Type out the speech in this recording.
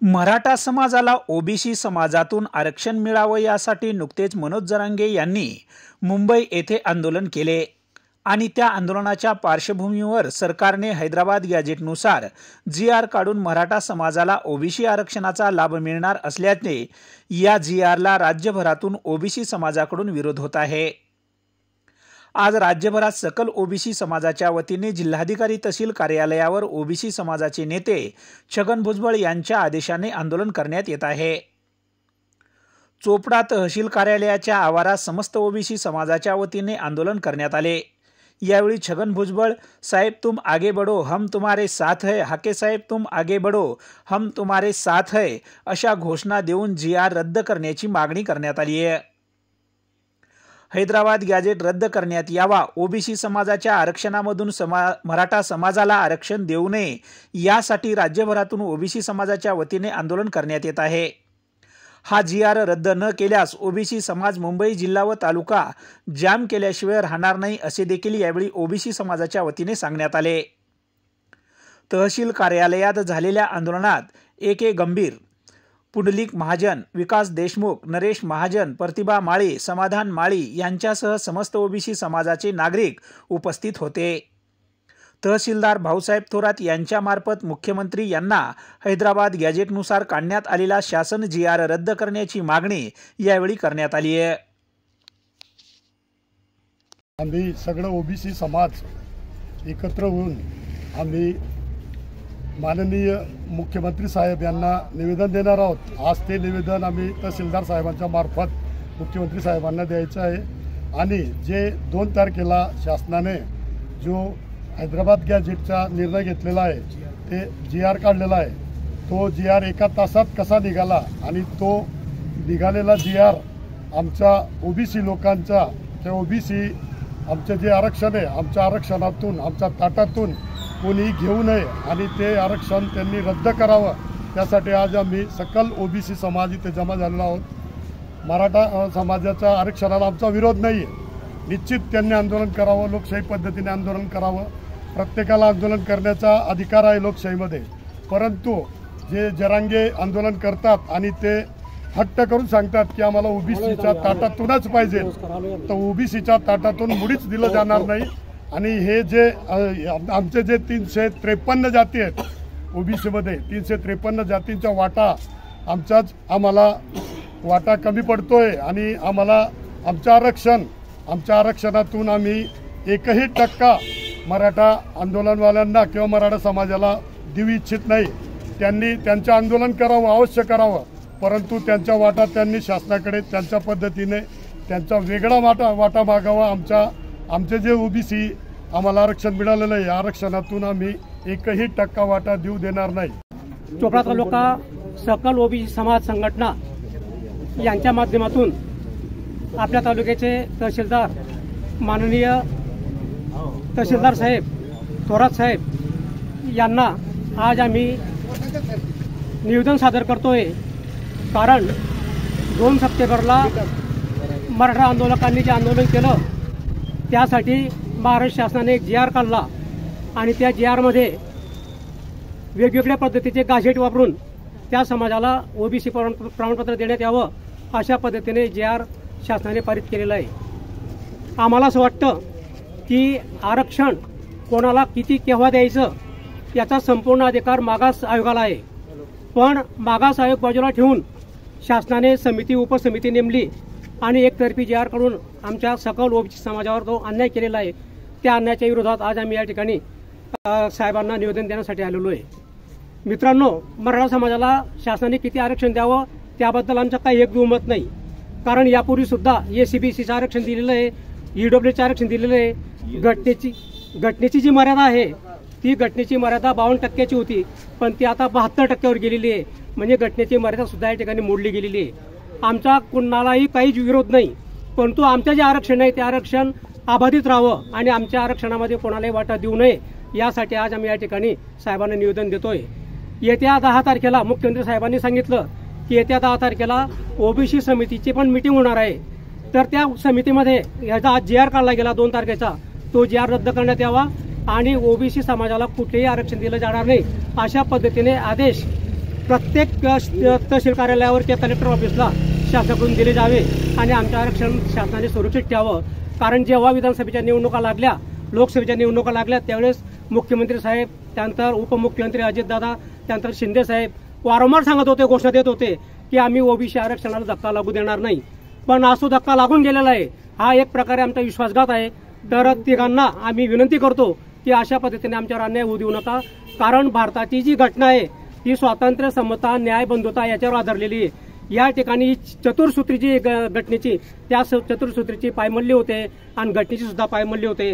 मराठा समाजाला ओबीसी समाजातून आरक्षण मिळावं यासाठी नुकतेच मनोज जरांगे यांनी मुंबई येथे आंदोलन केले आणि त्या आंदोलनाच्या पार्श्वभूमीवर सरकारने हैदराबाद गॅजेटनुसार GR काढून मराठा समाजाला ओबीसी आरक्षणाचा लाभ मिळणार असल्याने या GRला राज्यभरातून ओबीसी समाजाकडून विरोध होत आहे। आज राज्यभरात सकल ओबीसी समाजाच्या वतीने जिल्हाधिकारी तहसील कार्यालयावर ओबीसी समाजाचे नेते छगन भुजबळ यांच्या आदेशाने आंदोलन करण्यात येत आहे। चोपडा तहसील कार्यालयाच्या आवारात समस्त ओबीसी समाजाच्या वतीने आंदोलन करण्यात आले। यावेळी छगन भुजबळ साहेब तुम आगे बढ़ो हम तुम्हारे साथ है, हाके साहेब तुम आगे बढ़ो हम तुम्हारे साथ है अशा घोषणा देऊन GR रद्द करण्याची मागणी करण्यात आली आहे। हैदराबाद गॅजेट रद्द करण्यात यावा, ओबीसी समाजाच्या आरक्षणामधून मराठा समाजाला आरक्षण देऊ नये यासाठी राज्यभरातून ओबीसी समाजाच्या वतीने आंदोलन करण्यात येत आहे। हा GR रद्द न केल्यास ओबीसी समाज मुंबई जिल्हा व तालुका जाम केल्याशिवाय राहणार नाही असे देखील यावेळी ओबीसी समाजाच्या वतीने सांगण्यात आले। तहसील कार्यालयात झालेल्या आंदोलनात AK गंभीर, पुंडलिक महाजन, विकास देशमुख, नरेश महाजन, प्रतिभा माळी, समाधान माळी यांच्यासह समस्त ओबीसी समाजाचे नागरिक उपस्थित होते। तहसीलदार भाऊसाहेब थोरात यांच्या मार्फत मुख्यमंत्री यांना हैदराबाद गॅजेटनुसार काढण्यात आलेला शासन GR रद्द करण्याची मागणी यावेळी करण्यात आली आहे। आम्ही सगळं ओबीसी समाज एकत्र होऊन आम्ही माननीय मुख्यमंत्री साहेब यांना निवेदन देणार आहोत। आज ते निवेदन आम्ही तहसीलदार साहेबांच्या मार्फत मुख्यमंत्री साहेबांना द्यायचं आहे आणि जे 2 तारखेला शासनाने जो हैदराबाद गॅजेटचा निर्णय घेतलेला आहे ते GR काढलेला आहे, तो GR 1 तासात कसा निघाला आणि तो निघालेला GR आमच्या ओबीसी लोकांचा ते ओबीसी आमचे जे आरक्षण आहे आमच्या आरक्षणातून आमच्या ताटातून कोणी घेऊ नये आणि ते आरक्षण त्यांनी रद्द करावं त्यासाठी आज आम्ही सकल ओबीसी समाज इथे जमा झालेलो आहोत। मराठा समाजाच्या आरक्षणाला आमचा विरोध नाही आहे, निश्चित त्यांनी आंदोलन करावं, लोकशाही पद्धतीने आंदोलन करावं, प्रत्येकाला आंदोलन करण्याचा अधिकार आहे लोकशाहीमध्ये। परंतु जे जरांगे आंदोलन करतात आणि ते हट्ट करून सांगतात की आम्हाला ओबीसीच्या ताटातूनच पाहिजे, तर ओबीसीच्या ताटातून मुळीच दिलं जाणार नाही। आणि हे जे आमचे जे 353 जाती आहेत ओबीसीमध्ये 353 जातींचा वाटा आम्हाला वाटा कमी पडतोय आणि आम्हाला आमच्या आरक्षणातून आम्ही 1% मराठा आंदोलनवाल्यांना किंवा मराठा समाजाला देऊ इच्छित नाही। त्यांनी त्यांचं आंदोलन करावं, अवश्य करावं, परंतु त्यांचा वाटा त्यांनी शासनाकडे त्यांच्या पद्धतीने त्यांचा वेगळा वाटा मागावा। आमचे जे ओबीसी आम्हाला आरक्षण मिळालेलं आहे आरक्षणातून आम्ही 1% वाटा देऊ देणार नाही। चोपडा तालुका सकल ओबीसी समाज संघटना यांच्या माध्यमातून आपल्या तालुक्याचे तहसीलदार माननीय तहसीलदार साहेब थोरात साहेब यांना आज आम्ही निवेदन सादर करतोय। कारण 2 सप्टेंबरला मराठा आंदोलकांनी जे आंदोलन केलं त्यासाठी महाराष्ट्र शासनाने एक GR काढला आणि त्या GRमध्ये वेगवेगळ्या पद्धतीचे गॅजेट वापरून त्या समाजाला ओबीसी प्रमाणपत्र देण्यात यावं अशा पद्धतीने GR शासनाने पारित केलेला आहे। आम्हाला असं वाटतं की आरक्षण कोणाला किती केव्हा द्यायचं याचा संपूर्ण अधिकार मागास आयोगाला आहे, पण मागास आयोग बाजूला ठेवून शासनाने समिती उपसमिती नेमली आणि एकतर्फी GR काढून आमच्या सकल ओबीसी समाजावर जो अन्याय केलेला आहे त्या अन्यायाच्या विरोधात आज आम्ही या ठिकाणी साहेबांना निवेदन देण्यासाठी आलेलो आहे। मित्रांनो, मराठा समाजाला शासनाने किती आरक्षण द्यावं त्याबद्दल आमचं काही एक दुमत नाही, कारण यापूर्वी सुद्धा SCBCचं आरक्षण दिलेलं आहे, EWचं आरक्षण दिलेलं आहे। घटनेची जी मर्यादा आहे ती घटनेची मर्यादा 52% होती, पण ती आता 72%वर गेलेली आहे, म्हणजे घटनेची मर्यादा सुद्धा या ठिकाणी मोडली गेलेली आहे। आमचा कुणालाही काहीच विरोध नाही, परंतु आमचं जे आरक्षण आहे ते आरक्षण अबाधित राहावं आणि आमच्या आरक्षणामध्ये कोणालाही वाटा देऊ नये यासाठी आज आम्ही या ठिकाणी साहेबांना निवेदन देतोय। येत्या 10 तारखेला मुख्यमंत्री साहेबांनी सांगितलं की येत्या 10 तारखेला ओबीसी समितीची पण मीटिंग होणार आहे, तर त्या समितीमध्ये याचा आज GR काढला गेला 2 तारखेचा, तो GR रद्द करण्यात यावा आणि ओबीसी समाजाला कुठलेही आरक्षण दिलं जाणार नाही अशा पद्धतीने आदेश प्रत्येक तहसील कार्यालयावर किंवा कलेक्टर ऑफिसला शासनाकडून दिले जावे आणि आमचं आरक्षण शासनाने सुरक्षित ठेवावं. कारण जेव्हा विधानसभेच्या निवडणुका लागल्या, लोकसभेच्या निवडणुका लागल्या, त्यावेळेस मुख्यमंत्री साहेब, त्यानंतर उपमुख्यमंत्री अजितदादा, त्यानंतर शिंदे साहेब वारंवार सांगत होते, घोषणा देत होते की आम्ही ओबीसी आरक्षणाला धक्का लागू देणार नाही. पण असो धक्का लागून गेलेला आहे. हा एक प्रकारे आमचा विश्वासघात आहे. तर तिघांना आम्ही विनंती करतो की अशा पद्धतीने आमच्यावर अन्याय होऊ देऊ नका. कारण भारताची जी घटना आहे ती स्वातंत्र्य, समता, न्याय, बंधुता याच्यावर आधारलेली आहे. या ठिकाणी चतुर्सूत्रीची घटनेची, त्या चतुर्सूत्रीची पायमल्ली होते आणि घटनेची सुद्धा पायमल्ली होते.